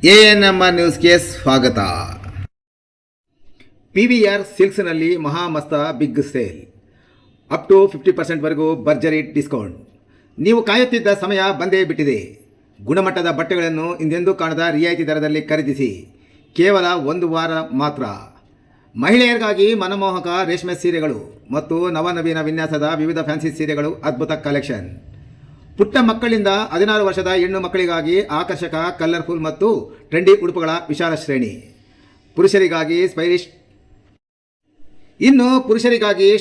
ANM ನ್ಯೂಸ್ಗೆ ಸ್ವಾಗತ. PVR ಸಿಲ್ಕ್ಸ್ನಲ್ಲಿ ಮಹಾಮಸ್ತ ಬಿಗ್ ಸೇಲ್, ಅಪ್ ಟು 50% ವರೆಗೂ ಭರ್ಜರಿ ಡಿಸ್ಕೌಂಟ್. ನೀವು ಕಾಯುತ್ತಿದ್ದ ಸಮಯ ಬಂದೇ ಬಿಟ್ಟಿದೆ. ಗುಣಮಟ್ಟದ ಬಟ್ಟೆಗಳನ್ನು ಹಿಂದೆಂದೂ ಕಾಣದ ರಿಯಾಯಿತಿ ದರದಲ್ಲಿ ಖರೀದಿಸಿ. ಕೇವಲ ಒಂದು ವಾರ ಮಾತ್ರ. ಮಹಿಳೆಯರಿಗಾಗಿ ಮನಮೋಹಕ ರೇಷ್ಮೆ ಸೀರೆಗಳು ಮತ್ತು ನವನವೀನ ವಿನ್ಯಾಸದ ವಿವಿಧ ಫ್ಯಾನ್ಸಿ ಸೀರೆಗಳು, ಅದ್ಭುತ ಕಲೆಕ್ಷನ್. ಪುಟ್ಟ ಮಕ್ಕಳಿಂದ 16 ವರ್ಷದ ಹೆಣ್ಣು ಮಕ್ಕಳಿಗಾಗಿ ಆಕರ್ಷಕ, ಕಲರ್ಫುಲ್ ಮತ್ತು ಟ್ರೆಂಡಿ ಉಡುಪುಗಳ ವಿಶಾಲ ಶ್ರೇಣಿ. ಪುರುಷರಿಗಾಗಿ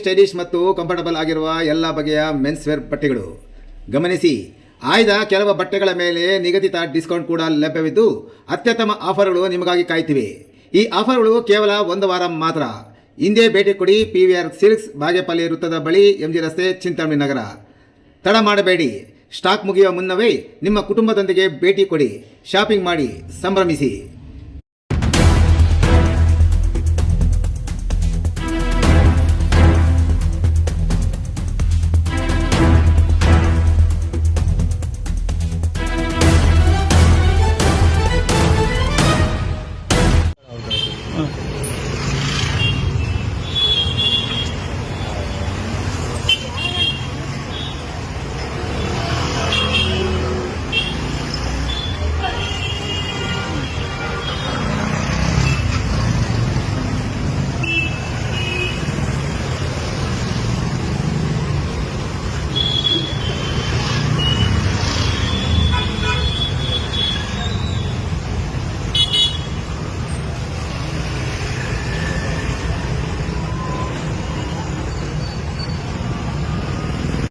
ಸ್ಟೈಲಿಶ್ ಮತ್ತು ಕಂಫರ್ಟಬಲ್ ಆಗಿರುವ ಎಲ್ಲ ಬಗೆಯ ಮೆನ್ಸ್ ವೇರ್ ಬಟ್ಟೆಗಳು. ಗಮನಿಸಿ, ಆಯ್ದ ಕೆಲವು ಬಟ್ಟೆಗಳ ಮೇಲೆ ನಿಗದಿತ ಡಿಸ್ಕೌಂಟ್ ಕೂಡ ಲಭ್ಯವಿದ್ದು ಅತ್ಯುತ್ತಮ ಆಫರ್ಗಳು ನಿಮಗಾಗಿ ಕಾಯ್ತಿವೆ. ಈ ಆಫರ್ಗಳು ಕೇವಲ ಒಂದು ವಾರ ಮಾತ್ರ. ಹಿಂದೆ ಭೇಟಿ ಕೊಡಿ. PVR ಸಿಲ್ಕ್ಸ್, ಬಾಗೇಪಲ್ಲಿ ವೃತ್ತದ ಬಳಿ, MG ರಸ್ತೆ, ಚಿಂತಾಮಣಿ ನಗರ. ತಡ ಮಾಡಬೇಡಿ. ಸ್ಟಾಕ್ ಮುಗಿಯುವ ಮುನ್ನವೇ ನಿಮ್ಮ ಕುಟುಂಬದೊಂದಿಗೆ ಭೇಟಿ ಕೊಡಿ. ಶಾಪಿಂಗ್ ಮಾಡಿ ಸಂಭ್ರಮಿಸಿ.